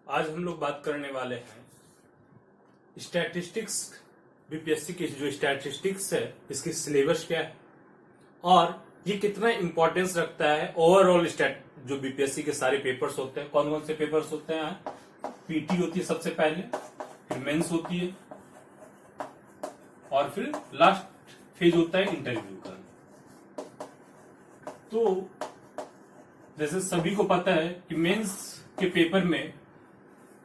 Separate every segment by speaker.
Speaker 1: आज हम लोग बात करने वाले हैं स्टैटिस्टिक्स। बीपीएससी की जो स्टैटिस्टिक्स है इसकी सिलेबस क्या है और ये कितना इंपॉर्टेंस रखता है ओवरऑल स्टैट जो बीपीएससी के सारे पेपर्स होते हैं। कौन कौन से पेपर्स होते हैं? पीटी होती है सबसे पहले, फिर मेंस होती है और फिर लास्ट फेज होता है इंटरव्यू का। तो जैसे सभी को पता है कि मेंस के पेपर में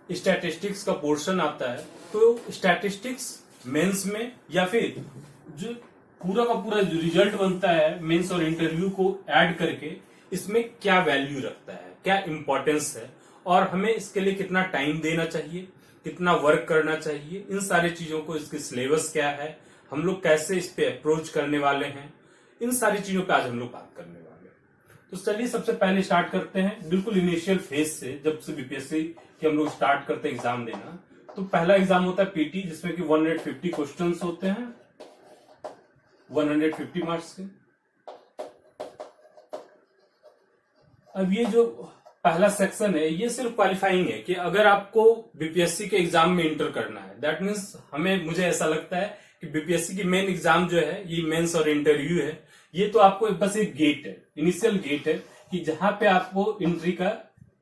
Speaker 1: स्टैटिस्टिक्स का पोर्शन आता है, तो स्टैटिस्टिक्स मेंस में या फिर जो पूरा का पूरा जो रिजल्ट बनता है मेंस और इंटरव्यू को ऐड करके इसमें क्या वैल्यू रखता है, क्या इंपॉर्टेंस है और हमें इसके लिए कितना टाइम देना चाहिए, कितना वर्क करना चाहिए, इन सारी चीजों को, इसकी सिलेबस क्या है, हम लोग कैसे इस पे अप्रोच करने वाले हैं, इन सारी चीजों पे आज हम लोग बात करने वाले हैं। तो चलिए सबसे पहले स्टार्ट करते हैं बिल्कुल इनिशियल फेज से। जब से बीपीएससी के हम लोग स्टार्ट करते हैं एग्जाम देना, तो पहला एग्जाम होता है पीटी, जिसमें कि 150 क्वेश्चंस होते हैं, 150 मार्क्स के। अब ये जो पहला सेक्शन है ये सिर्फ क्वालिफाइंग है कि अगर आपको बीपीएससी के एग्जाम में इंटर करना है, दैट मीन्स मुझे ऐसा लगता है कि बीपीएससी की मेन एग्जाम जो है ये मेंस और इंटरव्यू है। ये तो आपको बस एक गेट है, इनिशियल गेट है कि जहां पे आपको एंट्री का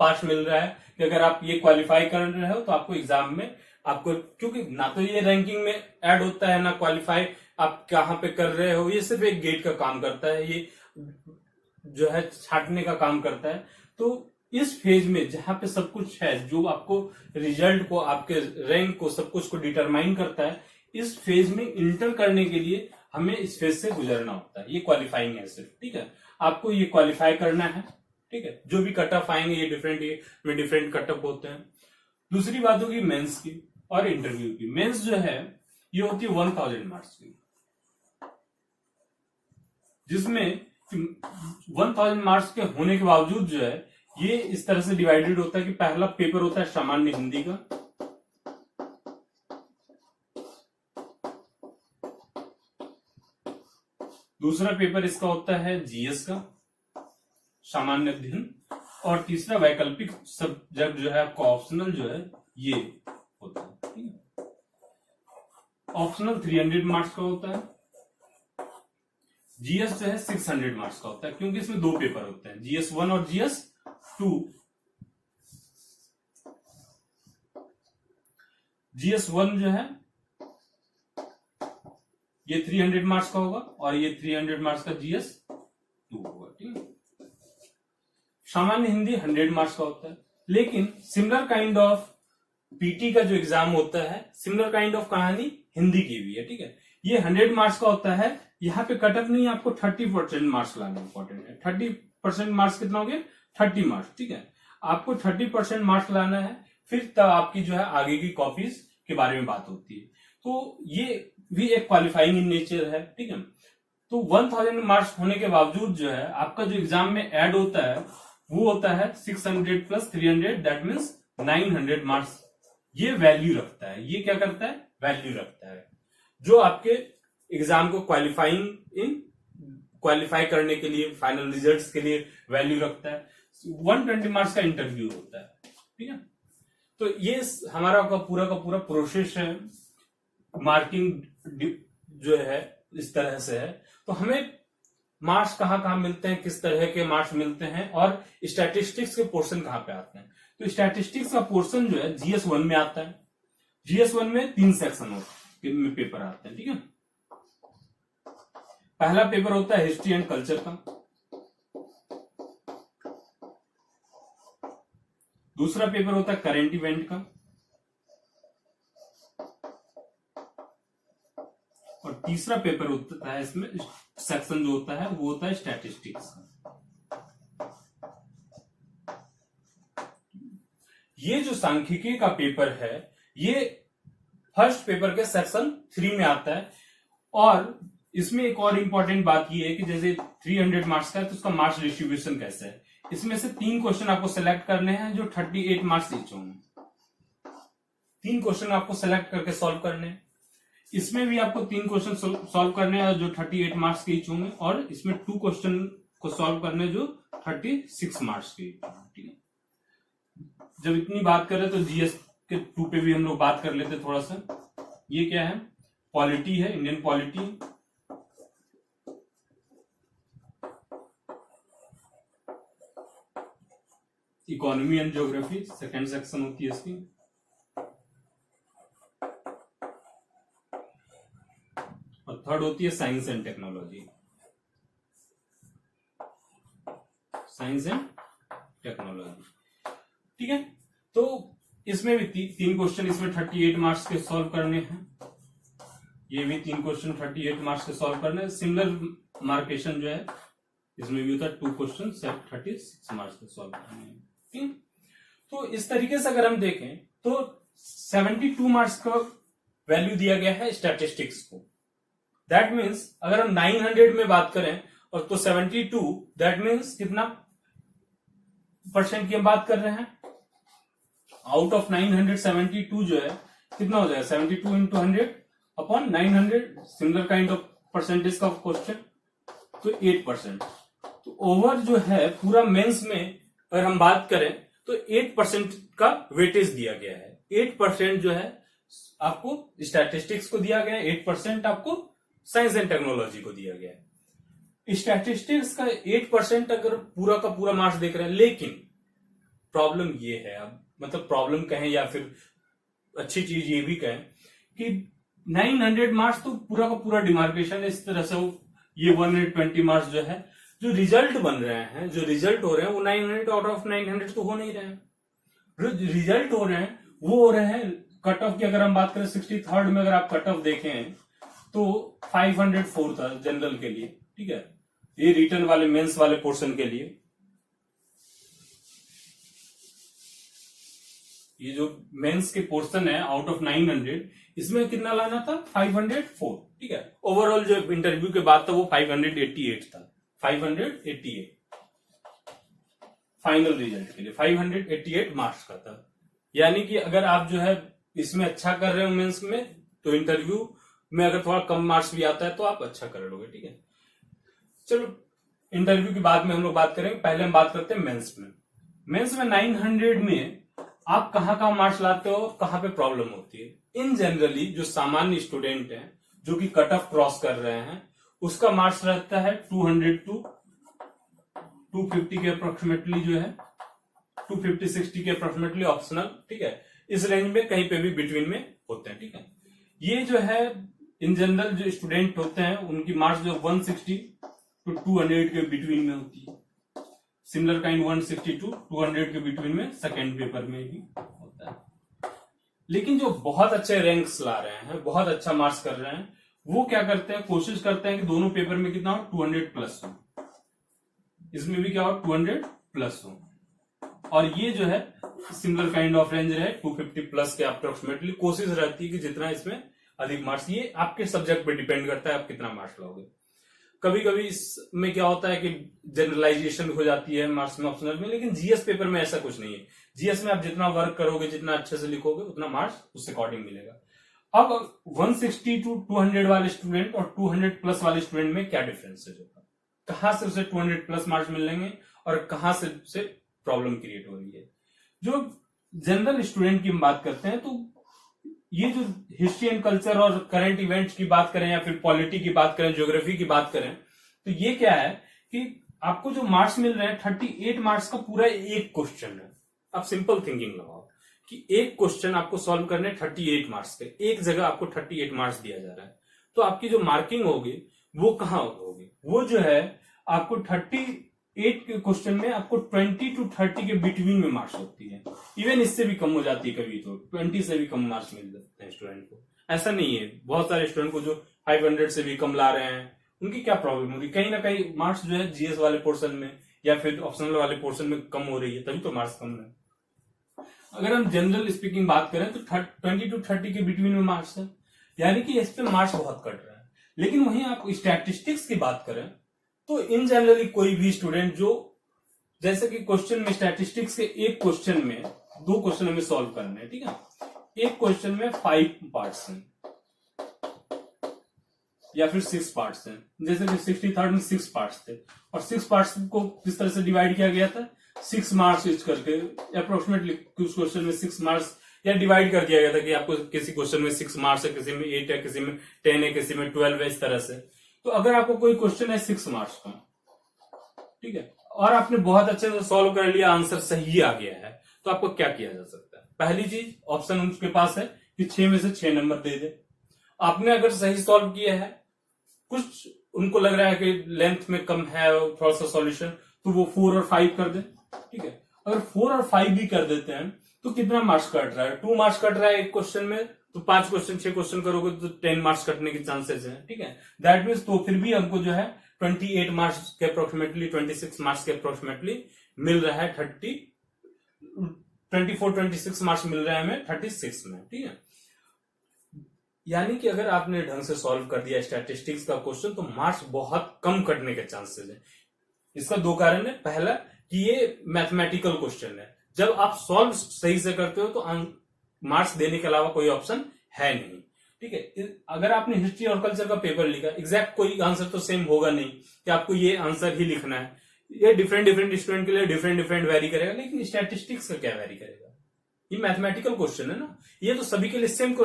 Speaker 1: पास मिल रहा है कि अगर आप ये क्वालिफाई कर रहे हो तो आपको एग्जाम में आपको, क्योंकि ना तो ये रैंकिंग में ऐड होता है ना क्वालिफाई आप कहां पे कर रहे हो, ये सिर्फ एक गेट का काम करता है, ये जो है छांटने का काम करता है। तो इस फेज में जहां पे सब कुछ है, जो आपको रिजल्ट को, आपके रैंक को, सब कुछ को डिटरमाइन करता है, इस फेज में इंटर करने के लिए हमें इस फेज से गुजरना होता है। ये क्वालिफाइंग है सिर्फ, ठीक है, आपको ये क्वालिफाई करना है, ठीक है। जो भी कट ऑफ आएंगे ये डिफरेंट कट ऑफ होते हैं। दूसरी बात होगी मेंस की और इंटरव्यू की। मेंस जो है ये होती है 1000 मार्क्स की, जिसमें 1000 मार्क्स के होने के बावजूद जो है ये इस तरह से डिवाइडेड होता है कि पहला पेपर होता है सामान्य हिंदी का, दूसरा पेपर इसका होता है जीएस का, सामान्य अध्ययन, और तीसरा वैकल्पिक सब्जेक्ट जो है आपका ऑप्शनल जो है ये होता है, ठीक है। ऑप्शनल 300 मार्क्स का होता है, जीएस जो है 600 मार्क्स का होता है, क्योंकि इसमें दो पेपर होते हैं, जीएस 1 और जीएस 2। जीएस 1 जो है ये 300 मार्क्स का होगा और ये 300 मार्क्स का जीएस 2 होगा, ठीक है। सामान्य हिंदी 100 मार्क्स का होता है, लेकिन सिमिलर काइंड ऑफ पीटी का जो एग्जाम होता है, सिमिलर काइंड ऑफ कहानी हिंदी की भी है, ठीक है। ये 100 मार्क्स का होता है, यहाँ पे कट ऑफ नहीं, आपको 30% मार्क्स लाना इंपॉर्टेंट है। 30% मार्क्स कितना हो गया? 30 मार्क्स, ठीक है। आपको 30% मार्क्स लाना है, फिर तब आपकी जो है आगे की कॉपीज के बारे में बात होती है। तो ये भी एक क्वालिफाइंग इन नेचर है, ठीक है। तो 1000 मार्क्स होने के बावजूद जो है आपका जो एग्जाम में ऐड होता है वो होता है 600 प्लस 300, दैट मीन्स 900 मार्क्स। ये वैल्यू रखता है, ये क्या करता है? वैल्यू रखता है, जो आपके एग्जाम को क्वालिफाई करने के लिए, फाइनल रिजल्ट्स के लिए वैल्यू रखता है। 120 मार्क्स का इंटरव्यू होता है, ठीक है। तो ये हमारा का पूरा प्रोसेस है। मार्किंग जो है इस तरह से है। तो हमें मार्क्स कहां कहां मिलते हैं, किस तरह के मार्क्स मिलते हैं और स्टैटिस्टिक्स के पोर्शन कहां पे आते हैं। तो स्टैटिस्टिक्स का पोर्शन जो है जीएस 1 में आता है। जीएस 1 में 3 सेक्शन में पेपर आते हैं, ठीक है। पहला पेपर होता है हिस्ट्री एंड कल्चर का, दूसरा पेपर होता है करेंट इवेंट का, और तीसरा पेपर होता है, इसमें सेक्शन जो होता है वो होता है स्टैटिस्टिक्स का। ये जो सांख्यिकी का पेपर है ये फर्स्ट पेपर के सेक्शन 3 में आता है। और इसमें एक और इंपॉर्टेंट बात ये है कि जैसे 300 मार्क्स का है तो उसका मार्क्स डिस्ट्रीब्यूशन कैसे है। इसमें से 3 क्वेश्चन आपको सेलेक्ट करने हैं जो 38 मार्क्स ईच होंगे। 3 क्वेश्चन आपको सेलेक्ट करके सॉल्व करने हैं। इसमें भी आपको 3 क्वेश्चन सॉल्व करने हैं जो 38 मार्क्स के ईच होंगे, और इसमें 2 क्वेश्चन को सॉल्व करने जो 36 मार्क्स के ईच होंगे, ठीक है। जब इतनी बात करें तो जीएस के 2 पे भी हम लोग बात कर लेते थोड़ा सा। ये क्या है, पॉलिटी है, Indian polity. Economy and geography second section होती है इसकी। और थर्ड होती है science and technology. Science and technology, ठीक है। तो इसमें भी तीन क्वेश्चन इसमें 38 मार्क्स के सॉल्व करने हैं। ये भी 3 क्वेश्चन 38 मार्क्स के सॉल्व करने हैं। सिमिलर मार्केशन जो है इसमें भी होता है, 2 क्वेश्चन 36 मार्क्स के सॉल्व करने हैं, ठीक। तो इस तरीके से अगर हम देखें तो 72 मार्क्स का वैल्यू दिया गया है स्टैटिस्टिक्स को। दैट मीन्स अगर हम 900 में बात करें और तो 72, दैट मीन्स कितना परसेंट की हम बात कर रहे हैं। आउट ऑफ 972 जो है कितना हो जाएगा, 72 into 100 upon 900, similar kind of percentage का क्वेश्चन, तो 8%। तो ओवर जो है पूरा मेंस में अगर हम बात करें तो 8% का वेटेज दिया गया है। 8% जो है आपको स्टैटिस्टिक्स को दिया गया है, 8% आपको साइंस एंड टेक्नोलॉजी को दिया गया है। स्टैटिस्टिक्स का 8% अगर पूरा का पूरा मार्क्स देख रहे हैं, लेकिन प्रॉब्लम ये है, अब मतलब प्रॉब्लम कहें या फिर अच्छी चीज ये भी कहें कि 900 मार्क्स तो पूरा का पूरा डिमार्केशन है। इस तरह से ये 120 मार्क्स जो है, जो रिजल्ट बन रहे हैं, जो रिजल्ट हो रहे हैं वो 900 आउट ऑफ 900 तो हो नहीं रहे हैं। जो रिजल्ट हो रहे हैं वो हो रहे हैं कट ऑफ की अगर हम बात करें 63rd में अगर आप कट ऑफ देखें तो 504 था जनरल के लिए, ठीक है। ये रिटर्न वाले मेंस वाले पोर्शन के लिए ये जो मेंस के पोर्शन है आउट ऑफ 900, इसमें कितना लाना था, 504, ठीक है। ओवरऑल जो इंटरव्यू के बाद था वो 588 था, 588 फाइनल रिजल्ट के लिए 588 मार्क्स का था। यानी कि अगर आप जो है इसमें अच्छा कर रहे हो मेंस में, तो इंटरव्यू में अगर थोड़ा कम मार्क्स भी आता है तो आप अच्छा कर लोगे, ठीक है। चलो इंटरव्यू के बाद में हम लोग बात करेंगे, पहले हम बात करते हैं मेंस में। मेंस में 900 में आप कहाँ का मार्क्स लाते हो, कहाँ पे प्रॉब्लम होती है। इन जनरली जो सामान्य स्टूडेंट हैं जो कि कट ऑफ क्रॉस कर रहे हैं, उसका मार्क्स रहता है 200 टू 250 के अप्रोक्सीमेटली जो है 250-60 के अप्रोक्सीमेटली ऑप्शनल, ठीक है। इस रेंज में कहीं पे भी बिटवीन में होते हैं, ठीक है। ये जो है इन जनरल जो स्टूडेंट होते हैं उनकी मार्क्स जो 160 टू 200 के बिटवीन में होती है। सिमिलर काइंड 160 टू 200 के बिटवीन में सेकेंड पेपर में भी होता है। लेकिन जो बहुत अच्छे रैंक्स ला रहे हैं, बहुत अच्छा मार्क्स कर रहे हैं, वो क्या करते हैं, कोशिश करते हैं कि दोनों पेपर में कितना हो, 200 प्लस हो। इसमें भी क्या हो, 200 प्लस हो। और ये जो है सिमिलर काइंड ऑफ रेंज है 250 प्लस के अप्रोक्सीमेटली कोशिश रहती है कि जितना इसमें अधिक मार्क्स, ये आपके सब्जेक्ट पे डिपेंड करता है आप कितना मार्क्स लाओगे। कभी कभी इसमें क्या होता है कि जनरलाइजेशन हो जाती है मार्क्स में ऑप्शनल में, लेकिन जीएस पेपर में ऐसा कुछ नहीं है। जीएस में आप जितना वर्क करोगे, जितना अच्छे से लिखोगे, उतना मार्क्स उससे अकॉर्डिंग मिलेगा। अब 160 टू 200 वाले स्टूडेंट और 200 प्लस वाले स्टूडेंट में क्या डिफरेंस है, जो कहां से उसे 200 प्लस मार्क्स मिलेंगे और कहां से उसे प्रॉब्लम क्रिएट हो रही है। जो जनरल स्टूडेंट की हम बात करते हैं, तो ये जो हिस्ट्री एंड कल्चर और करंट इवेंट्स की बात करें या फिर पॉलिटी की बात करें, ज्योग्राफी की बात करें, तो ये क्या है कि आपको जो मार्क्स मिल रहे हैं 38 मार्क्स का पूरा एक क्वेश्चन है। आप सिंपल थिंकिंग लगाओ कि एक क्वेश्चन आपको सॉल्व करने 38 मार्क्स के, एक जगह आपको 38 मार्क्स दिया जा रहा है, तो आपकी जो मार्किंग होगी वो कहां होगी, वो जो है आपको 38 के क्वेश्चन में आपको 20 टू 30 के बिटवीन में मार्क्स होती है। इवन इससे भी कम हो जाती है, कभी तो 20 से भी कम मार्क्स मिल जाते हैं स्टूडेंट को। ऐसा नहीं है, बहुत सारे स्टूडेंट को जो 500 से भी कम ला रहे हैं, उनकी क्या प्रॉब्लम होगी, कहीं ना कहीं मार्क्स जो है जीएस वाले पोर्शन में या फिर ऑप्शनल वाले पोर्शन में कम हो रही है, तभी तो मार्क्स कम है। अगर हम जनरल स्पीकिंग बात करें तो 20 टू 30 के बिटवीन में मार्क्स है, यानी कि इस पे मार्क्स बहुत कट रहा है। लेकिन वहीं आप स्टैटिस्टिक्स की बात करें तो इन जनरली कोई भी स्टूडेंट जो, जैसे कि क्वेश्चन में स्टैटिस्टिक्स के एक क्वेश्चन में 2 क्वेश्चन हमें सॉल्व करने हैं, ठीक है। एक क्वेश्चन में 5 पार्ट्स हैं, या फिर 6 पार्ट्स हैं। जैसे कि 63rd में 6 पार्ट्स थे और 6 पार्ट्स को किस तरह से डिवाइड किया गया था, 6 मार्क्स यूज करके अप्रोक्सीमेटली कुछ क्वेश्चन में 6 मार्क्स या डिवाइड कर दिया गया था कि आपको किसी क्वेश्चन में 6 मार्क्स है, किसी में 8 है, किसी में 10 है, किसी में 12 है, इस तरह से। तो अगर आपको कोई क्वेश्चन है 6 मार्क्स का, ठीक है, और आपने बहुत अच्छे से सॉल्व कर लिया, आंसर सही आ गया है, तो आपको क्या किया जा सकता है? पहली चीज ऑप्शन उनके पास है कि 6 में से 6 नंबर दे दे। आपने अगर सही सॉल्व किया है, कुछ उनको लग रहा है कि लेंथ में कम है थोड़ा सा सॉल्यूशन, तो वो 4 और 5 कर दे, ठीक है। अगर 4 और 5 भी कर देते हैं तो कितना मार्क्स कट रहा है? 2 मार्क्स कट रहा है एक क्वेश्चन में, तो 5 क्वेश्चन 6 क्वेश्चन करोगे तो 10 मार्क्स कटने के चांसेस हैं, ठीक है। दैट मीन्स तो फिर भी हमको जो है 28 मार्क्स के अप्रोक्सीमेटली, 26 मार्क्स के अप्रोक्सीमेटली मिल रहा है 24-26 मार्क्स मिल रहा है हमें 36 में, ठीक है। यानी कि अगर आपने ढंग से सॉल्व कर दिया स्टैटिस्टिक्स का क्वेश्चन तो मार्क्स बहुत कम कटने के चांसेस है। इसका 2 कारण है। पहला कि ये मैथमेटिकल क्वेश्चन है, जब आप सॉल्व सही से करते हो तो मार्क्स देने के अलावा कोई ऑप्शन है नहीं, ठीक है। अगर आपने हिस्ट्री और कल्चर का पेपर लिखा, एग्जैक्ट कोई आंसर तो सेम होगा नहीं कि आपको ये आंसर ही लिखना है, ये डिफरेंट स्टूडेंट के लिए डिफरेंट वेरी करेगा, लेकिन स्टैटिस्टिक्स का क्या वेरी करेगा? ये मैथमेटिकल क्वेश्चन है ना, ये तो सभी के लिए सेम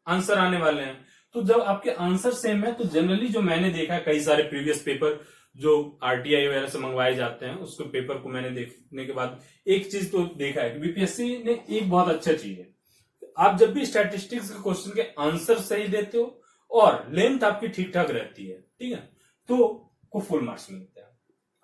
Speaker 1: आंसर आने वाले हैं। तो जब आपके आंसर सेम है तो जनरली जो मैंने देखा है, कई सारे प्रीवियस पेपर जो आरटीआई वगैरह से मंगवाए जाते हैं, उसके पेपर को मैंने देखने के बाद एक चीज तो देखा है कि बीपीएससी ने एक बहुत अच्छा चीज है, आप जब भी स्टैटिस्टिक्स के क्वेश्चन के आंसर सही देते हो और लेंथ आपकी ठीक ठाक रहती है, ठीक है, तो को फुल मार्क्स मिलते हैं।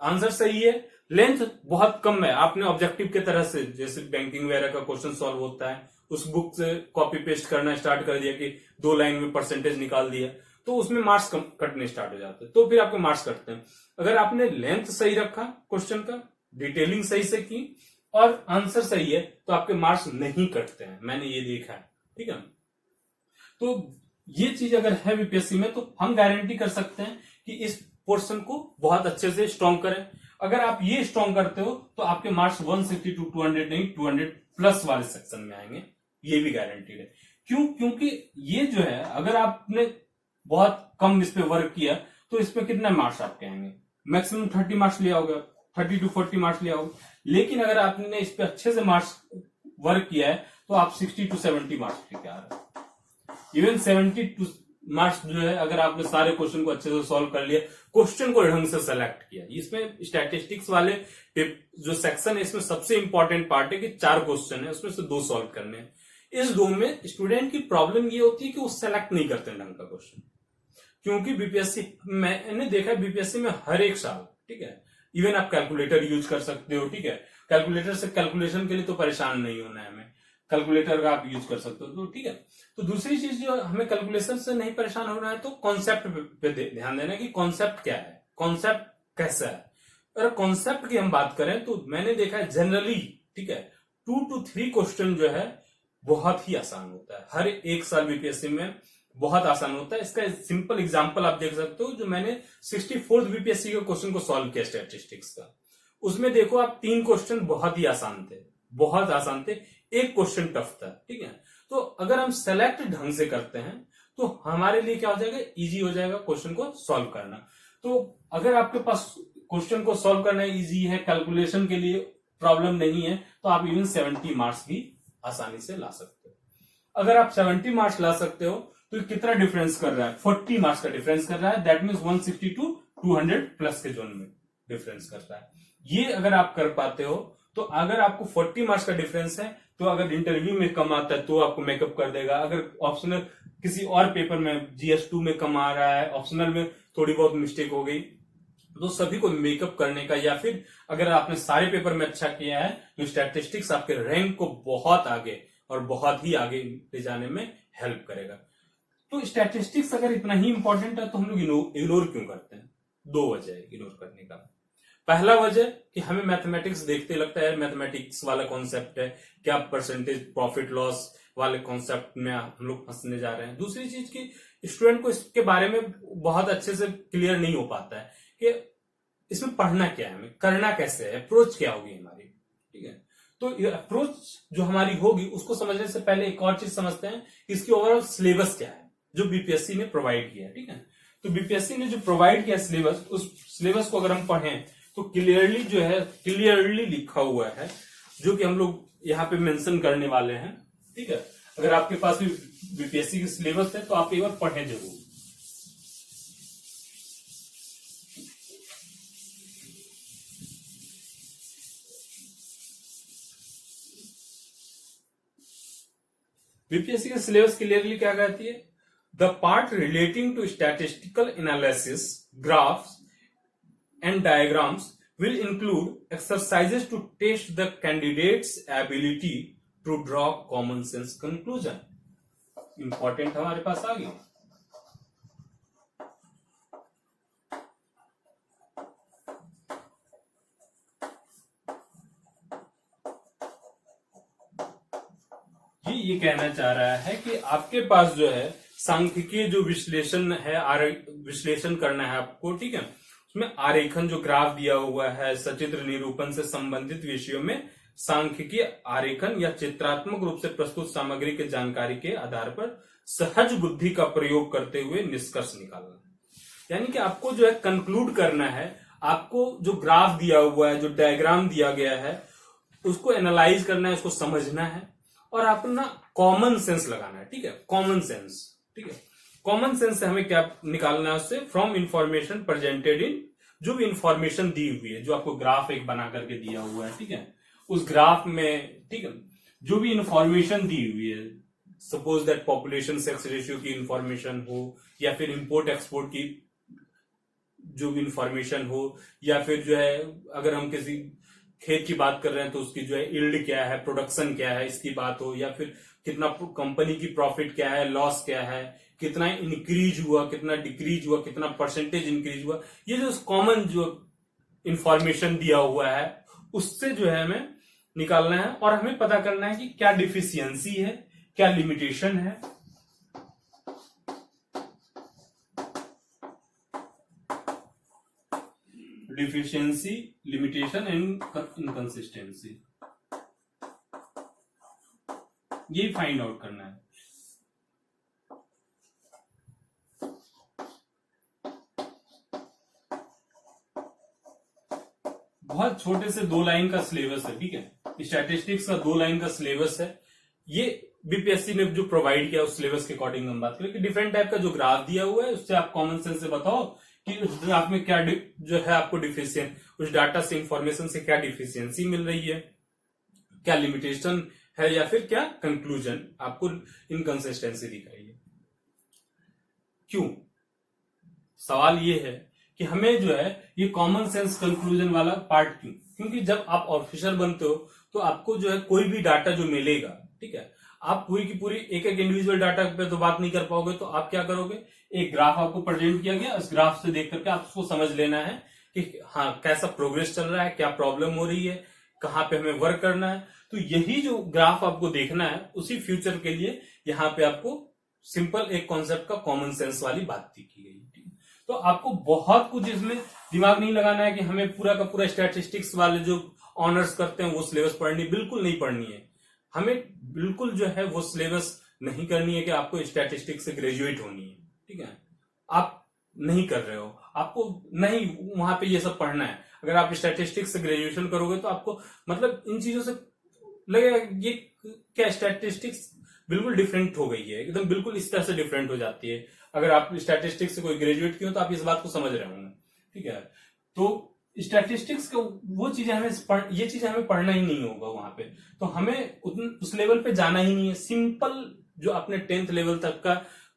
Speaker 1: आंसर सही है, लेंथ बहुत कम है, आपने ऑब्जेक्टिव के तरह से, जैसे बैंकिंग वगैरह का क्वेश्चन सॉल्व होता है, उस बुक से कॉपी पेस्ट करना स्टार्ट कर दिया कि 2 लाइन में परसेंटेज निकाल दिया, तो उसमें मार्क्स कटने स्टार्ट हो जाते हैं, तो फिर आपके मार्क्स कटते हैं। अगर आपने लेंथ सही रखा क्वेश्चन का, डिटेलिंग सही से की और आंसर सही है, तो आपके मार्क्स नहीं कटते हैं, मैंने ये देखा है, ठीक है। तो ये चीज अगर है बीपीएससी में तो हम गारंटी कर सकते हैं कि इस पोर्शन को बहुत अच्छे से स्ट्रॉन्ग करें। अगर आप ये स्ट्रॉन्ग करते हो तो आपके मार्क्स 160 to 200 नहीं 200 प्लस वाले सेक्शन में आएंगे, ये भी गारंटीड है। क्यों? क्योंकि ये जो है, अगर आपने बहुत कम इस पे वर्क किया तो इसमें कितने मार्क्स आपके आएंगे? मैक्सिमम 30 मार्क्स ले आओगे, 30 to 40 मार्क्स ले आओगे। लेकिन अगर आपने इस पे अच्छे से मार्क्स वर्क किया है तो आप 60 to 70 मार्क्स लेके आ रहे हैं। इवन 70 मार्क्स जो है, अगर आपने सारे क्वेश्चन को अच्छे से सॉल्व कर लिया, क्वेश्चन को ढंग से सेलेक्ट किया। इसमें स्टैटिस्टिक्स वाले जो सेक्शन है, इसमें सबसे इंपॉर्टेंट पार्ट है कि 4 क्वेश्चन है, उसमें से 2 सॉल्व करने हैं। इस 2 में स्टूडेंट की प्रॉब्लम ये होती है कि वो सेलेक्ट नहीं करते ढंग का क्वेश्चन, क्योंकि बीपीएससी, मैंने देखा है बीपीएससी में हर एक साल, ठीक है, इवन आप कैलकुलेटर यूज कर सकते हो, ठीक है, कैलकुलेटर से कैलकुलेशन के लिए तो परेशान नहीं होना है हमें, कैलकुलेटर का आप यूज कर सकते हो, तो ठीक है। तो दूसरी चीज जो हमें कैलकुलेशन से नहीं परेशान होना है, तो कॉन्सेप्ट पे ध्यान देना कि कॉन्सेप्ट क्या है, कॉन्सेप्ट कैसा है। अगर कॉन्सेप्ट की हम बात करें तो मैंने देखा है जनरली, ठीक है, 2 to 3 क्वेश्चन जो है बहुत ही आसान होता है, हर एक साल बीपीएससी में बहुत आसान होता है। इसका सिंपल एग्जांपल आप देख सकते हो, जो मैंने 64th बीपीएससी के क्वेश्चन को सॉल्व किया स्टैटिस्टिक्स का, उसमें देखो आप 3 क्वेश्चन बहुत ही आसान थे, बहुत आसान थे, एक क्वेश्चन टफ था, ठीक है। तो अगर हम सेलेक्ट ढंग से करते हैं तो हमारे लिए क्या हो जाएगा, इजी हो जाएगा क्वेश्चन को सॉल्व करना। तो अगर आपके पास क्वेश्चन को सॉल्व करना इजी है, कैलकुलेशन के लिए प्रॉब्लम नहीं है, तो आप इवन 70 मार्क्स भी आसानी से ला सकते हो। अगर आप 70 मार्क्स ला सकते हो तो कितना डिफरेंस कर रहा है? 40 मार्क्स का डिफरेंस कर रहा है, दैट मीन्स 160 to 200 प्लस के जोन में डिफरेंस कर रहा है। ये अगर आप कर पाते हो, तो अगर आपको 40 मार्क्स का डिफरेंस है, तो अगर इंटरव्यू में कम आता है तो आपको मेकअप कर देगा। अगर ऑप्शनल किसी और पेपर में GS2 में कम आ रहा है, ऑप्शनल में थोड़ी बहुत मिस्टेक हो गई, तो सभी को मेकअप करने का, या फिर अगर आपने सारे पेपर में अच्छा किया है तो स्टैटिस्टिक्स आपके रैंक को बहुत आगे और बहुत ही आगे ले जाने में हेल्प करेगा। तो स्टैटिस्टिक्स अगर इतना ही इंपॉर्टेंट है तो हम लोग इग्नोर क्यों करते हैं? 2 वजह है इग्नोर करने का। पहला वजह कि हमें मैथमेटिक्स देखते लगता है मैथमेटिक्स वाला कॉन्सेप्ट है, क्या परसेंटेज प्रॉफिट लॉस वाले कॉन्सेप्ट में हम लोग फंसने जा रहे हैं। दूसरी चीज की स्टूडेंट को इसके बारे में बहुत अच्छे से क्लियर नहीं हो पाता है कि इसमें पढ़ना क्या है, हमें करना कैसे है, अप्रोच क्या होगी हमारी, ठीक है। तो ये अप्रोच जो हमारी होगी उसको समझने से पहले एक और चीज समझते हैं कि इसकी ओवरऑल सिलेबस क्या है जो बीपीएससी ने प्रोवाइड किया है, ठीक है। तो बीपीएससी ने जो प्रोवाइड किया सिलेबस, उस सिलेबस को अगर हम पढ़ें तो क्लियरली जो है, क्लियरली लिखा हुआ है, जो कि हम लोग यहाँ पे मेंशन करने वाले हैं। ठीक है, अगर आपके पास भी बीपीएससी की सिलेबस है तो आप एक बार पढ़ें जरूर। बीपीएससी का सिलेबस क्लियरली क्या कहती है? The part relating to statistical analysis, graphs and diagrams will include exercises to test the candidate's ability to draw common sense conclusion. Important हमारे पास आ गया। ये कहना चाह रहा है कि आपके पास जो है सांख्यिकीय जो विश्लेषण है, विश्लेषण करना है आपको, ठीक है, उसमें आरेखन जो ग्राफ दिया हुआ है, सचित्र निरूपण से संबंधित विषयों में सांख्यिकीय आरेखन या चित्रात्मक रूप से प्रस्तुत सामग्री के जानकारी के आधार पर सहज बुद्धि का प्रयोग करते हुए निष्कर्ष निकालना है। यानी कि आपको जो है कंक्लूड करना है, आपको जो ग्राफ दिया हुआ है, जो डायग्राम दिया गया है, उसको एनालाइज करना है, उसको समझना है और अपना कॉमन सेंस लगाना है। ठीक है, कॉमन सेंस। ठीक है, कॉमन सेंस से हमें क्या निकालना है उससे? फ्रॉम इंफॉर्मेशन प्रेजेंटेड इन, जो भी इंफॉर्मेशन दी हुई है, जो आपको ग्राफ एक बना करके दिया हुआ है, ठीक है, उस ग्राफ में, ठीक है, जो भी इंफॉर्मेशन दी हुई है, suppose that population sex ratio की इंफॉर्मेशन हो, या फिर इंपोर्ट एक्सपोर्ट की जो भी इंफॉर्मेशन हो, या फिर जो है अगर हम किसी खेत की बात कर रहे हैं तो उसकी जो है यील्ड क्या है, प्रोडक्शन क्या है, इसकी बात हो, या फिर कितना कंपनी की प्रॉफिट क्या है, लॉस क्या है, कितना इंक्रीज हुआ, कितना डिक्रीज हुआ, कितना परसेंटेज इंक्रीज हुआ, ये जो कॉमन जो इंफॉर्मेशन दिया हुआ है उससे जो है हमें निकालना है और हमें पता करना है कि क्या डिफिशियंसी है, क्या लिमिटेशन है। डिफिशियंसी, लिमिटेशन एंड इनकंसिस्टेंसी, ये फाइंड आउट करना है। बहुत छोटे से 2 लाइन का सिलेबस है। ठीक है, स्टैटिस्टिक्स का 2 लाइन का सिलेबस है। ये बीपीएससी ने जो प्रोवाइड किया उस सिलेबस के अकॉर्डिंग हम बात करें कि डिफरेंट टाइप का जो ग्राफ दिया हुआ है उससे आप कॉमन सेंस से बताओ कि उस ग्राफ में क्या जो है आपको डिफिशियंट, उस डाटा से इंफॉर्मेशन से क्या डिफिशियंसी मिल रही है, क्या लिमिटेशन है, या फिर क्या कंक्लूजन आपको इनकंसिस्टेंसी दिख रही है। क्यों? सवाल ये है कि हमें जो है ये कॉमन सेंस कंक्लूजन वाला पार्ट क्यों? क्योंकि जब आप ऑफिसर बनते हो तो आपको जो है कोई भी डाटा जो मिलेगा, ठीक है, आप पूरी की पूरी एक एक इंडिविजुअल डाटा पे तो बात नहीं कर पाओगे, तो आप क्या करोगे? एक ग्राफ आपको प्रेजेंट किया गया, उस ग्राफ से देख करके आपको समझ लेना है कि हाँ कैसा प्रोग्रेस चल रहा है, क्या प्रॉब्लम हो रही है, कहाँ पे हमें वर्क करना है। तो यही जो ग्राफ आपको देखना है, उसी फ्यूचर के लिए यहाँ पे आपको सिंपल एक कॉन्सेप्ट का कॉमन सेंस वाली बात की गई। तो आपको बहुत कुछ इसमें दिमाग नहीं लगाना है कि हमें पूरा का पूरा स्टैटिस्टिक्स वाले जो ऑनर्स करते हैं वो सिलेबस पढ़नी, बिल्कुल नहीं पढ़नी है। हमें बिल्कुल जो है वो सिलेबस नहीं करनी है कि आपको स्टैटिस्टिक्स से ग्रेजुएट होनी है। ठीक है, आप नहीं कर रहे हो, आपको नहीं वहां पे ये सब पढ़ना है। अगर आप स्टैटिस्टिक्स से ग्रेजुएशन करोगे तो आपको मतलब इन चीजों से लगेगा ये क्या स्टैटिस्टिक्स बिल्कुल डिफरेंट हो गई है, एकदम बिल्कुल इस तरह से डिफरेंट हो जाती है। अगर आप स्टैटिस्टिक्स से कोई ग्रेजुएट किए हो तो आप इस बात को समझ रहे होंगे। ठीक है, तो स्टैटिस्टिक्स का वो चीजें हमें ये चीजें हमें पढ़ना ही नहीं होगा वहां पे, तो हमें उस लेवल पे जाना ही नहीं है। सिंपल जो आपने 10th लेवल तक का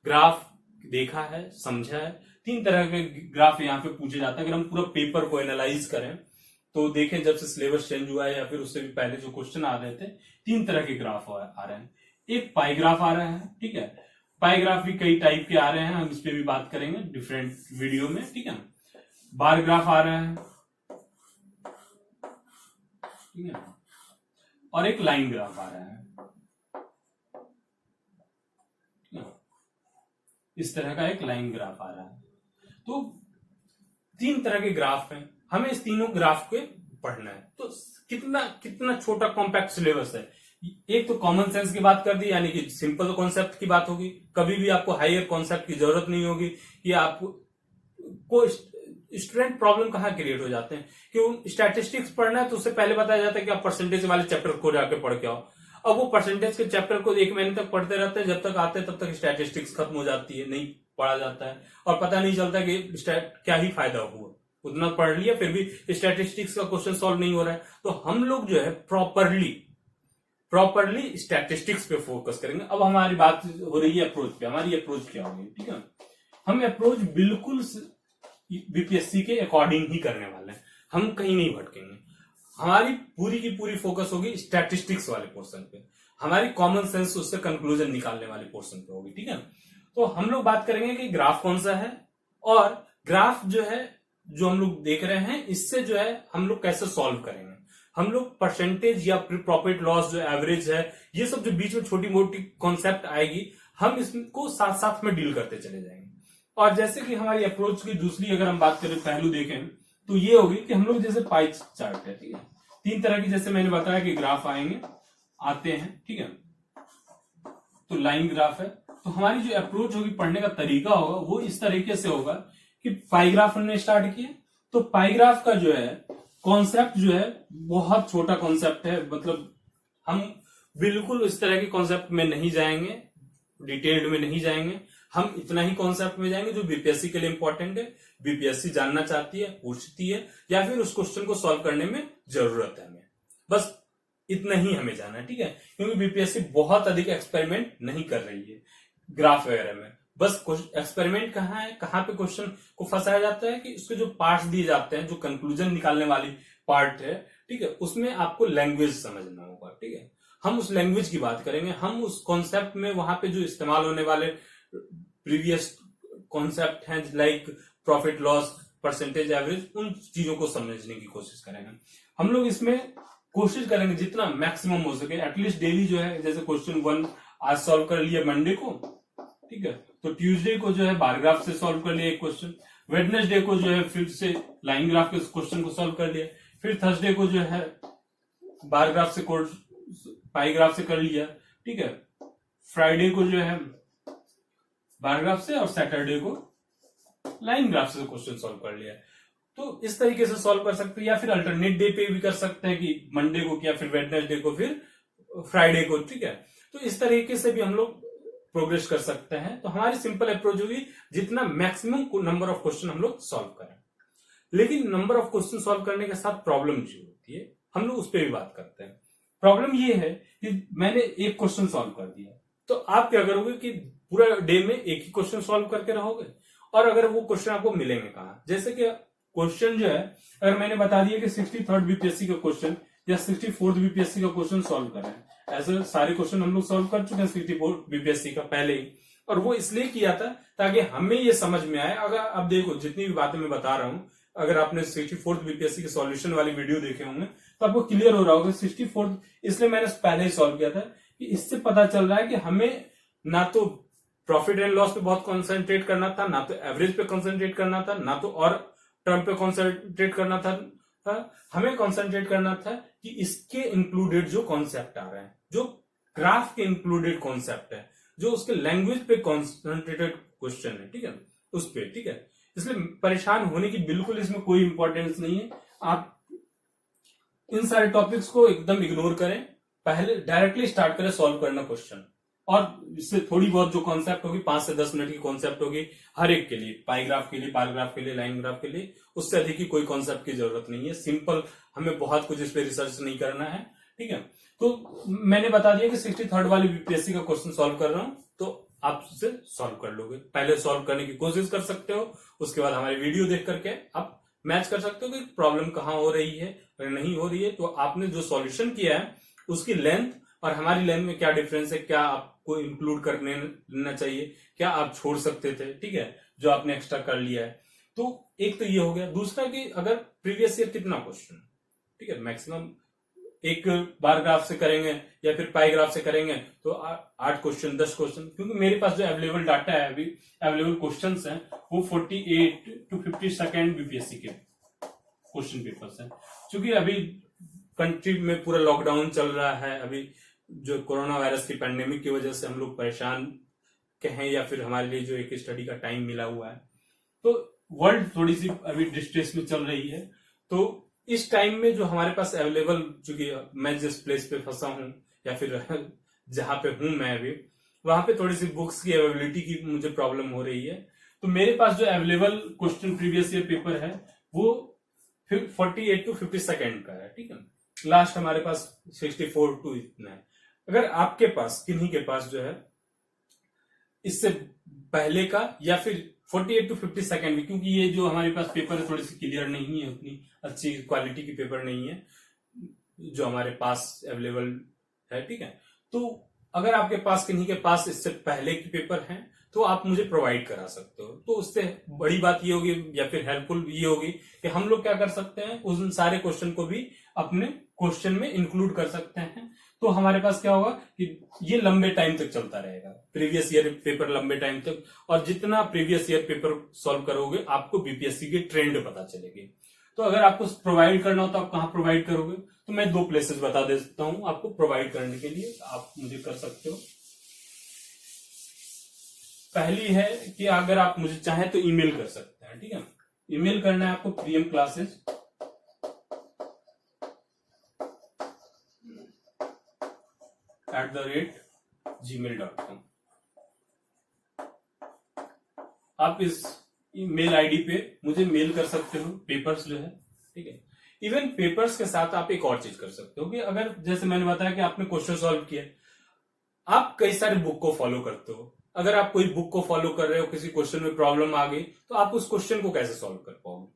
Speaker 1: ग्राफ देखा है, समझा है, 3 तरह के ग्राफ यहाँ पे पूछे जाते हैं। अगर हम पूरा पेपर को एनालाइज करें तो देखें जब से सिलेबस चेंज हुआ है या फिर उससे भी पहले जो क्वेश्चन आ रहे थे, 3 तरह के ग्राफ आ रहे हैं। एक पाई ग्राफ आ रहा है, ठीक है, पाई ग्राफ भी कई टाइप के आ रहे हैं, हम इस पे भी बात करेंगे डिफरेंट वीडियो में। ठीक है, बार ग्राफ आ रहा है, ठीक है, और एक लाइन ग्राफ आ रहा है। इस तरह का एक लाइन ग्राफ आ रहा है। तो 3 तरह के ग्राफ हैं, हमें इस तीनों ग्राफ को पढ़ना है। तो कितना छोटा कॉम्पैक्ट सिलेबस है। एक तो कॉमन सेंस की बात कर दी, यानी कि सिंपल कॉन्सेप्ट की बात होगी। कभी भी आपको हायर कॉन्सेप्ट की जरूरत नहीं होगी कि आप को स्टूडेंट प्रॉब्लम कहाँ क्रिएट हो जाते हैं कि स्टैटिस्टिक्स पढ़ना है तो उससे पहले बताया जाता है कि आप परसेंटेज वाले चैप्टर को जाके पढ़ के आओ। अब वो परसेंटेज के चैप्टर को 1 महीने तक पढ़ते रहते हैं, जब तक आते हैं तब तक स्टैटिस्टिक्स खत्म हो जाती है, नहीं पढ़ा जाता है और पता नहीं चलता कि क्या ही फायदा हुआ, उतना पढ़ लिया फिर भी स्टैटिस्टिक्स का क्वेश्चन सॉल्व नहीं हो रहा है। तो हम लोग जो है प्रॉपरली स्टैटिस्टिक्स पे फोकस करेंगे। अब हमारी बात हो रही है अप्रोच पे, हमारी अप्रोच क्या होगी, ठीक है। हम अप्रोच बिल्कुल बीपीएससी के अकॉर्डिंग ही करने वाले हैं, हम कहीं नहीं भटकेंगे। हमारी पूरी की पूरी फोकस होगी स्टैटिस्टिक्स वाले पोर्शन पे, हमारी कॉमन सेंस उससे कंक्लूजन निकालने वाले पोर्शन पे होगी, ठीक है। तो हम लोग बात करेंगे कि ग्राफ कौन सा है और ग्राफ जो है जो हम लोग देख रहे हैं इससे जो है हम लोग कैसे सॉल्व करेंगे। हम लोग परसेंटेज या प्रॉफिट लॉस जो एवरेज है, ये सब जो बीच में छोटी मोटी कॉन्सेप्ट आएगी, हम इसको साथ साथ में डील करते चले जाएंगे। और जैसे कि हमारी अप्रोच की दूसरी अगर हम बात करें पहलू देखें तो ये होगी कि हम लोग जैसे पाई चार्ट है, ठीक है, 3 तरह की, जैसे मैंने बताया कि ग्राफ आते हैं, ठीक है। तो लाइन ग्राफ है, तो हमारी जो अप्रोच होगी, पढ़ने का तरीका होगा वो इस तरीके से होगा कि पाई ग्राफ हमने स्टार्ट किया, तो पाई ग्राफ का जो है कॉन्सेप्ट जो है बहुत छोटा कॉन्सेप्ट है, मतलब हम बिल्कुल इस तरह के कॉन्सेप्ट में नहीं जाएंगे, डिटेल्ड में नहीं जाएंगे, हम इतना ही कॉन्सेप्ट में जाएंगे जो बीपीएससी के लिए इंपॉर्टेंट है, बीपीएससी जानना चाहती है, पूछती है, या फिर उस क्वेश्चन को सॉल्व करने में जरूरत है हमें, बस इतना ही हमें जाना है, ठीक है। क्योंकि बीपीएससी बहुत अधिक एक्सपेरिमेंट नहीं कर रही है ग्राफ वगैरह में, बस एक्सपेरिमेंट कहाँ है, कहाँ पे क्वेश्चन को फंसाया जाता है कि उसके जो पार्ट्स दिए जाते हैं, जो कंक्लूजन निकालने वाली पार्ट है, ठीक है, उसमें आपको लैंग्वेज समझना होगा, ठीक है। हम उस लैंग्वेज की बात करेंगे, हम उस कॉन्सेप्ट में वहां पे जो इस्तेमाल होने वाले प्रीवियस कॉन्सेप्ट हैं like profit loss, percentage average, उन चीजों को समझने की कोशिश करेंगे। हम लोग इसमें कोशिश करेंगे जितना मैक्सिमम हो सके, एटलीस्ट डेली जो है, जैसे क्वेश्चन 1 आज सॉल्व कर लिया मंडे को, ठीक है, तो ट्यूसडे को जो है बार ग्राफ से सॉल्व कर लिया एक क्वेश्चन, वेडनेसडे को जो है फिर से लाइन ग्राफ के क्वेश्चन को सॉल्व कर लिया, फिर थर्सडे को जो है बार ग्राफ से पाई ग्राफ से कर लिया, ठीक है, फ्राइडे को जो है बार ग्राफ से और सैटरडे को लाइन ग्राफ से क्वेश्चन सॉल्व कर लिया। तो इस तरीके से सॉल्व कर सकते हैं, या फिर अल्टरनेट डे पे भी कर सकते हैं कि मंडे को किया, फिर वेडनेसडे को, फिर फ्राइडे को, ठीक है। तो इस तरीके से भी हम लोग प्रोग्रेस कर सकते हैं। तो हमारी सिंपल अप्रोच होगी जितना मैक्सिमम नंबर ऑफ क्वेश्चन हम लोग सॉल्व करें। लेकिन नंबर ऑफ क्वेश्चन सॉल्व करने के साथ प्रॉब्लम जो होती है, हम लोग उस पर भी बात करते हैं। प्रॉब्लम ये है कि मैंने एक क्वेश्चन सॉल्व कर दिया, तो आप क्या करोगे कि पूरा डे में एक ही क्वेश्चन सॉल्व करके रहोगे, और अगर वो क्वेश्चन आपको मिलेंगे कहाँ, जैसे कि क्वेश्चन जो है अगर मैंने बता दिया कि 63rd बीपीएससी का क्वेश्चन या 64th बीपीएससी का क्वेश्चन सॉल्व करें, ऐसे सारे क्वेश्चन हम लोग सॉल्व कर चुके हैं 64 बीपीएससी का पहले ही, और वो इसलिए किया था ताकि हमें ये समझ में आए। अगर अब देखो जितनी भी बातें मैं बता रहा हूं, अगर आपने 64th बीपीएससी के सॉल्यूशन वाली वीडियो देखे होंगे तो आपको क्लियर हो रहा होगा 64th इसलिए मैंने पहले ही सॉल्व किया था कि इससे पता चल रहा है कि हमें ना तो प्रॉफिट एंड लॉस पे बहुत कॉन्सेंट्रेट करना था, ना तो एवरेज पे कॉन्सेंट्रेट करना था, ना तो और टर्म पे कॉन्सेंट्रेट करना था। हमें कॉन्सेंट्रेट करना था कि इसके इंक्लूडेड जो कॉन्सेप्ट आ रहे हैं, जो ग्राफ के इंक्लूडेड कॉन्सेप्ट है, जो उसके लैंग्वेज पे कॉन्सेंट्रेटेड क्वेश्चन है, ठीक है, उस पे, ठीक है। इसलिए परेशान होने की बिल्कुल इसमें कोई इंपॉर्टेंस नहीं है। आप इन सारे टॉपिक्स को एकदम इग्नोर करें, पहले डायरेक्टली स्टार्ट करें सॉल्व करना क्वेश्चन, और इससे थोड़ी बहुत जो कॉन्सेप्ट होगी 5 से 10 मिनट की कॉन्सेप्ट होगी हर एक के लिए, पाई ग्राफ के लिए, बार ग्राफ के लिए, लाइन ग्राफ के लिए, उससे अधिक की कोई कॉन्सेप्ट की जरूरत नहीं है। सिंपल, हमें बहुत कुछ इस पे रिसर्च नहीं करना है, ठीक है। तो मैंने बता दिया कि 63rd वाली बीपीएससी का क्वेश्चन सॉल्व कर रहा हूं, तो आप उसे सॉल्व कर लोगे। पहले सॉल्व करने की कोशिश कर सकते हो, उसके बाद हमारी वीडियो देख करके आप मैच कर सकते हो कि प्रॉब्लम कहां हो रही है, अगर नहीं हो रही है तो आपने जो सॉल्यूशन किया है उसकी लेंथ और हमारी लेंथ में क्या डिफरेंस है, क्या आपको इंक्लूड करने लेना चाहिए, क्या आप छोड़ सकते थे, ठीक है, जो आपने एक्स्ट्रा कर लिया है। तो एक तो ये हो गया। दूसरा कि अगर प्रीवियस ईयर कितना क्वेश्चन, ठीक है, मैक्सिमम एक बार ग्राफ से करेंगे या फिर पाई ग्राफ से करेंगे तो 8 क्वेश्चन 10 क्वेश्चन, क्योंकि मेरे पास जो अवेलेबल डाटा है, अभी अवेलेबल क्वेश्चंस हैं वो 48 to 52 बीपीएससी के क्वेश्चन पेपर्स हैं। क्योंकि अभी कंट्री में पूरा लॉकडाउन चल रहा है, अभी जो कोरोना वायरस की पैंडेमिक की वजह से हम लोग परेशान कहें या फिर हमारे लिए जो एक स्टडी का टाइम मिला हुआ है, तो वर्ल्ड थोड़ी सी अभी डिस्ट्रेस में चल रही है, तो इस टाइम में जो हमारे पास अवेलेबल, चूंकि मैं जिस प्लेस पे फंसा हूं या फिर जहां पे हूं मैं अभी, वहां पे थोड़ी सी बुक्स की अवेलेबिलिटी की मुझे प्रॉब्लम हो रही है। तो मेरे पास जो available question previous year paper है वो 48 to 50 सेकेंड का है, ठीक है। लास्ट हमारे पास 64 टू इतना है। अगर आपके पास, किन्हीं के पास जो है इससे पहले का या फिर 48 to 50 सेकेंड में, क्योंकि ये जो हमारे पास पेपर है थोड़ी सी क्लियर नहीं है, उतनी अच्छी क्वालिटी की पेपर नहीं है जो हमारे पास अवेलेबल है, ठीक है। तो अगर आपके पास, किन्हीं के पास इससे पहले के पेपर हैं तो आप मुझे प्रोवाइड करा सकते हो। तो उससे बड़ी बात ये होगी या फिर हेल्पफुल ये होगी कि हम लोग क्या कर सकते हैं, उन सारे क्वेश्चन को भी अपने क्वेश्चन में इंक्लूड कर सकते हैं। तो हमारे पास क्या होगा कि ये लंबे टाइम तक चलता रहेगा, प्रीवियस ईयर पेपर लंबे टाइम तक। और जितना प्रीवियस ईयर पेपर सॉल्व करोगे आपको बीपीएससी की ट्रेंड पता चलेगी। तो अगर आपको प्रोवाइड करना हो तो आप कहाँ प्रोवाइड करोगे, तो मैं 2 प्लेसेस बता देता हूं आपको प्रोवाइड करने के लिए, आप मुझे कर सकते हो। पहली है कि अगर आप मुझे चाहें तो ईमेल कर सकते हैं, ठीक है। ईमेल करना है आपको priyamclasses@gmail.com। आप इस मेल आईडी पे मुझे मेल कर सकते हो पेपर्स जो है, ठीक है। इवन पेपर्स के साथ आप एक और चीज कर सकते हो कि अगर, जैसे मैंने बताया कि आपने क्वेश्चन सॉल्व किया, आप कई सारे बुक को फॉलो करते हो। अगर आप कोई बुक को फॉलो कर रहे हो, किसी क्वेश्चन में प्रॉब्लम आ गई, तो आप उस क्वेश्चन को कैसे सॉल्व कर पाओगे।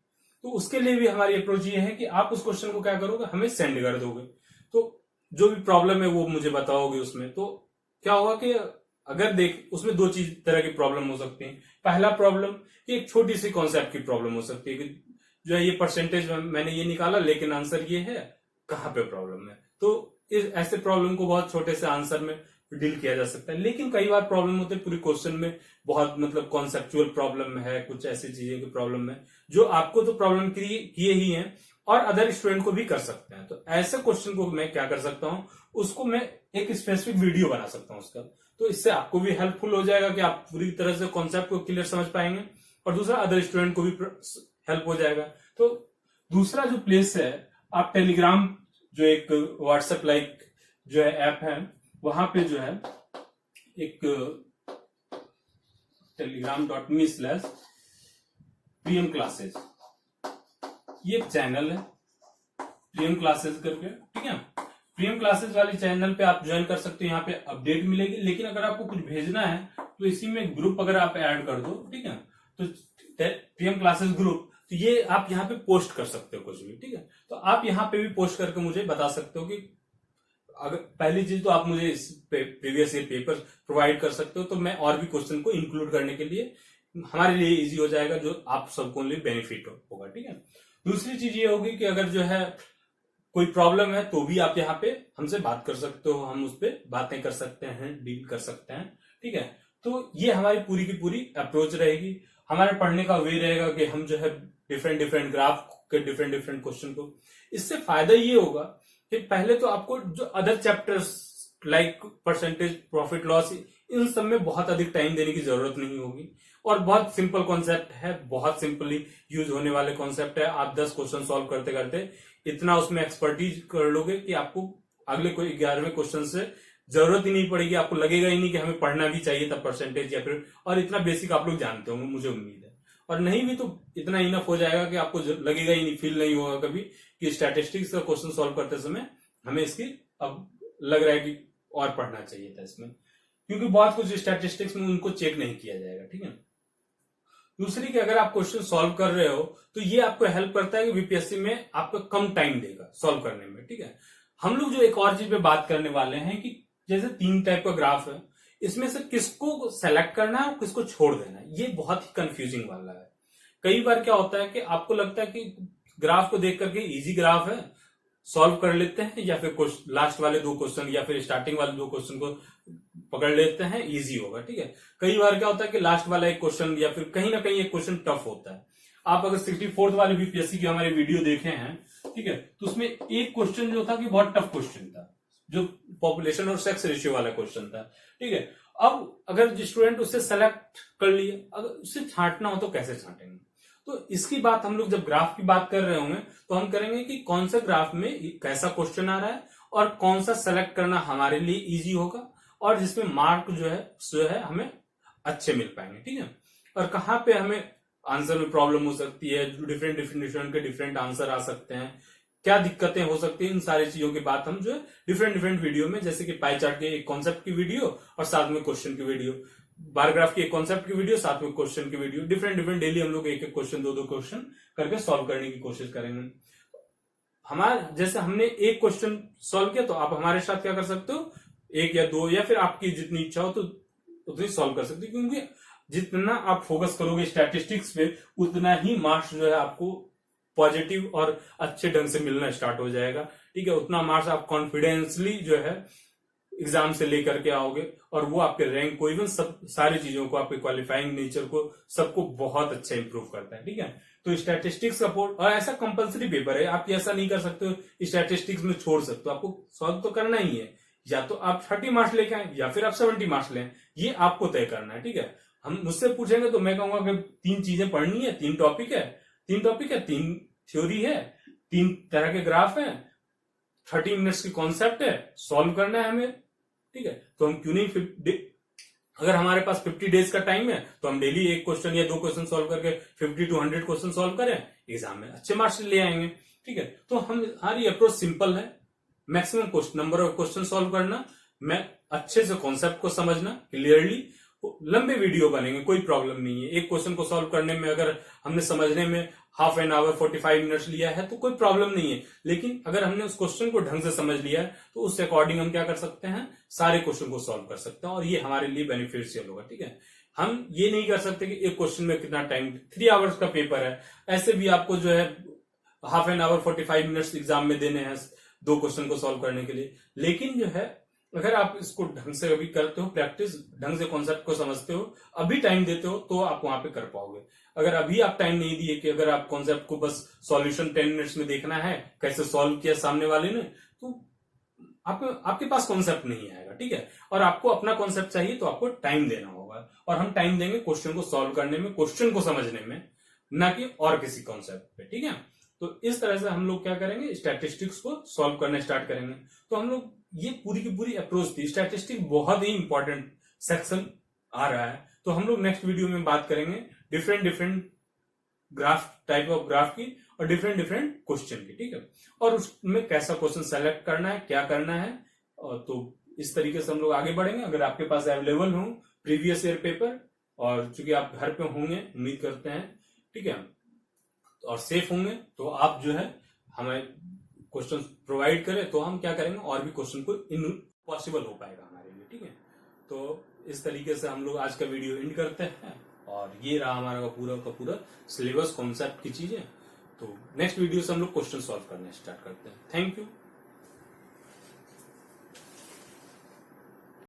Speaker 1: तो उसके लिए भी हमारी अप्रोच ये है कि आप उस क्वेश्चन को क्या करोगे, हमें सेंड कर दोगे। तो जो भी प्रॉब्लम है वो मुझे बताओगे उसमें। तो क्या होगा कि अगर उसमें 2 तरह की प्रॉब्लम हो सकती है। पहला प्रॉब्लम कि एक छोटी सी कॉन्सेप्ट की प्रॉब्लम हो सकती है कि जो है ये परसेंटेज मैंने ये निकाला लेकिन आंसर ये है, कहां पे प्रॉब्लम है। तो ऐसे प्रॉब्लम को बहुत छोटे से आंसर में डील किया जा सकता है। लेकिन कई बार प्रॉब्लम होते हैं पूरी क्वेश्चन में, बहुत मतलब कॉन्सेप्चुअल प्रॉब्लम है, कुछ ऐसी चीजें की प्रॉब्लम है जो आपको तो प्रॉब्लम किए ही है और अदर स्टूडेंट को भी कर सकते हैं। तो ऐसे क्वेश्चन को मैं क्या कर सकता हूं, उसको मैं एक स्पेसिफिक वीडियो बना सकता हूं उसका। तो इससे आपको भी हेल्पफुल हो जाएगा कि आप पूरी तरह से कॉन्सेप्ट को क्लियर समझ पाएंगे और दूसरा अदर स्टूडेंट को भी हेल्प हो जाएगा। तो दूसरा जो प्लेस है, आप टेलीग्राम जो एक व्हाट्सएप लाइक जो है ऐप है, वहां पे जो है एक telegram.me/priyamclasses ये एक चैनल है, प्रियम क्लासेस करके, ठीक है। प्रियम क्लासेस वाली चैनल पे आप ज्वाइन कर सकते हो, यहाँ पे अपडेट मिलेगी। लेकिन अगर आपको कुछ भेजना है तो इसी में ग्रुप अगर आप ऐड कर दो, ठीक है, तो प्रियम क्लासेस ग्रुप, तो ये आप यहाँ पे पोस्ट कर सकते हो कुछ भी, ठीक है। तो आप यहाँ पे भी पोस्ट करके मुझे बता सकते हो कि अगर पहली चीज तो आप मुझे इस प्रीवियस ईयर पेपर प्रोवाइड कर सकते हो, तो मैं और भी क्वेश्चन को इंक्लूड करने के लिए हमारे लिए इजी हो जाएगा, जो आप सबको लिए बेनिफिट होगा, ठीक है। दूसरी चीज ये होगी कि अगर जो है कोई प्रॉब्लम है तो भी आप यहाँ पे हमसे बात कर सकते हो, हम उस पर बातें कर सकते हैं, डील कर सकते हैं, ठीक है। तो ये हमारी पूरी की पूरी अप्रोच रहेगी। हमारे पढ़ने का वे रहेगा कि हम जो है डिफरेंट ग्राफ के डिफरेंट क्वेश्चन को, इससे फायदा ये होगा कि पहले तो आपको जो other chapters like percentage, profit loss, इन सब में बहुत अधिक टाइम देने की जरूरत नहीं होगी और बहुत सिंपल कॉन्सेप्ट है, बहुत सिंपली यूज होने वाले कॉन्सेप्ट है। आप 10 क्वेश्चन सॉल्व करते करते इतना उसमें एक्सपर्टीज कर लोगे कि आपको अगले कोई 11वें क्वेश्चन से जरूरत ही नहीं पड़ेगी, आपको लगेगा ही नहीं कि हमें पढ़ना भी चाहिए था परसेंटेज या फिर, और इतना बेसिक आप लोग जानते होंगे, मुझे उम्मीद है। और नहीं भी तो इतना इनफ हो जाएगा कि आपको लगेगा ही नहीं, फील नहीं होगा कभी कि स्टैटिस्टिक्स का क्वेश्चन सॉल्व करते समय हमें इसकी अब लग रहा है कि और पढ़ना चाहिए था इसमें, क्योंकि बहुत कुछ स्टैटिस्टिक्स में उनको चेक नहीं किया जाएगा, ठीक है। दूसरी कि अगर आप क्वेश्चन सॉल्व कर रहे हो तो ये आपको हेल्प करता है कि बीपीएससी में आपको कम टाइम देगा सॉल्व करने में, ठीक है। हम लोग जो एक और चीज पे बात करने वाले हैं कि जैसे 3 टाइप का ग्राफ है, इसमें से किसको सेलेक्ट करना है और किसको छोड़ देना है, ये बहुत ही कंफ्यूजिंग वाला है। कई बार क्या होता है कि आपको लगता है कि ग्राफ को देख करके इजी ग्राफ है, सॉल्व कर लेते हैं, या फिर लास्ट वाले 2 क्वेश्चन या फिर स्टार्टिंग वाले 2 क्वेश्चन को पकड़ लेते हैं, इजी होगा, ठीक है। कई बार क्या होता है कि लास्ट वाला एक क्वेश्चन या फिर कहीं ना कहीं एक क्वेश्चन टफ होता है। आप अगर 64th वाले बीपीएससी के हमारे वीडियो देखे हैं, ठीक है, तो उसमें एक क्वेश्चन जो था कि बहुत टफ क्वेश्चन था, जो पॉपुलेशन और सेक्स रेशियो वाला क्वेश्चन था, ठीक है। अब अगर स्टूडेंट उससे सेलेक्ट कर लिए, अगर उससे छांटना हो तो कैसे छांटेंगे, तो इसकी बात हम लोग जब ग्राफ की बात कर रहे होंगे तो हम करेंगे कि कौन सा ग्राफ में कैसा क्वेश्चन आ रहा है और कौन सा सेलेक्ट करना हमारे लिए इजी होगा और जिसमें मार्क जो है हमें अच्छे मिल पाएंगे, ठीक है। और कहाँ पे हमें आंसर में प्रॉब्लम हो सकती है, डिफरेंट डिफिनेशन के डिफरेंट आंसर आ सकते हैं, क्या दिक्कतें हो सकती हैं, इन सारी चीजों की बात हम जो है डिफरेंट वीडियो में, जैसे कि पाई चार्ट के एक कॉन्सेप्ट की वीडियो और साथ में क्वेश्चन की वीडियो, बार ग्राफ की एक कॉन्सेप्ट की वीडियो साथ में क्वेश्चन की वीडियो, डिफरेंट डेली हम लोग एक एक क्वेश्चन दो क्वेश्चन करके सॉल्व करने की कोशिश करेंगे। हमारे जैसे हमने एक क्वेश्चन सॉल्व किया तो आप हमारे साथ क्या कर सकते हो, एक या दो या फिर आपकी जितनी इच्छा हो तो उतनी सॉल्व कर सकते हो, क्योंकि जितना आप फोकस करोगे स्टैटिस्टिक्स पे उतना ही मार्क्स जो है आपको पॉजिटिव और अच्छे ढंग से मिलना स्टार्ट हो जाएगा, ठीक है। उतना मार्क्स आप कॉन्फिडेंसली जो है एग्जाम से लेकर के आओगे और वो आपके रैंक को, इवन सब सारी चीजों को, आपके क्वालिफाइंग नेचर को, सबको बहुत अच्छा इंप्रूव करता है, ठीक है। तो स्टैटिस्टिक्स का बोर्ड, और ऐसा कंपलसरी पेपर है, आप ऐसा नहीं कर सकते हो स्टैटिस्टिक्स में छोड़ सकते हो, आपको सॉल्व तो करना ही है, या तो आप 30 मार्क्स लेके आए या फिर आप 70 मार्क्स लें, ये आपको तय करना है, ठीक है। हम मुझसे पूछेंगे तो मैं कहूंगा कि 3 चीजें पढ़नी है, 3 टॉपिक है, 3 थ्योरी है, 3 तरह के ग्राफ है, 30 मिनट्स की कॉन्सेप्ट है, सॉल्व करना है हमें, ठीक है। तो हम क्यों नहीं, अगर हमारे पास 50 डेज का टाइम है तो हम डेली एक क्वेश्चन या 2 क्वेश्चन सॉल्व करके 50 to 100 क्वेश्चन सॉल्व करें, एग्जाम में अच्छे मार्क्स ले आएंगे, ठीक है। तो हमारी अप्रोच सिंपल है, maximum number of question solve करना, मैं अच्छे से कॉन्सेप्ट को समझना क्लियरली, लंबे वीडियो बनेंगे, कोई प्रॉब्लम नहीं है। एक क्वेश्चन को सॉल्व करने में अगर हमने समझने में हाफ एन आवर 45 मिनट्स लिया है तो कोई प्रॉब्लम नहीं है, लेकिन अगर हमने उस क्वेश्चन को ढंग से समझ लिया है तो उस अकॉर्डिंग हम क्या कर सकते हैं, सारे क्वेश्चन को सॉल्व कर सकते हैं और ये हमारे लिए बेनिफिशियल होगा, ठीक है। हम ये नहीं कर सकते कि एक क्वेश्चन में कितना टाइम, 3 आवर्स का पेपर है, ऐसे भी आपको जो है half an hour 45 minutes exam में देने हैं 2 क्वेश्चन को सॉल्व करने के लिए। लेकिन जो है अगर आप इसको ढंग से अभी करते हो, प्रैक्टिस ढंग से कॉन्सेप्ट को समझते हो, अभी टाइम देते हो तो आप वहां पे कर पाओगे। अगर अभी आप टाइम नहीं दिए कि अगर आप कॉन्सेप्ट को बस सॉल्यूशन 10 मिनट्स में देखना है, कैसे सॉल्व किया सामने वाले ने, तो आपके पास कॉन्सेप्ट नहीं आएगा, ठीक है। और आपको अपना कॉन्सेप्ट चाहिए तो आपको टाइम देना होगा, और हम टाइम देंगे क्वेश्चन को सॉल्व करने में, क्वेश्चन को समझने में, ना कि और किसी कॉन्सेप्ट पे, ठीक है। तो इस तरह से हम लोग क्या करेंगे, स्टैटिस्टिक्स को सॉल्व करना स्टार्ट करेंगे। तो हम लोग ये पूरी की पूरी अप्रोच थी, स्टैटिस्टिक्स बहुत ही इंपॉर्टेंट सेक्शन आ रहा है, तो हम लोग नेक्स्ट वीडियो में बात करेंगे different graph, type of graph की और डिफरेंट क्वेश्चन की, ठीक है। और उसमें कैसा क्वेश्चन सेलेक्ट करना है, क्या करना है, और तो इस तरीके से हम लोग आगे बढ़ेंगे। अगर आपके पास अवेलेबल हो प्रीवियस ईयर पेपर, और चूंकि आप घर पे होंगे उम्मीद करते हैं, ठीक है, और सेफ होंगे, तो आप जो है हमें क्वेश्चन प्रोवाइड करें तो हम क्या करेंगे, और भी क्वेश्चन को पॉसिबल हो पाएगा हमारे लिए, ठीक है। तो इस तरीके से हम लोग आज का वीडियो एंड करते हैं, और ये रहा हमारा का पूरा सिलेबस, कॉन्सेप्ट की चीजें। तो नेक्स्ट वीडियो से हम लोग क्वेश्चन सॉल्व करना स्टार्ट करते हैं। Thank you.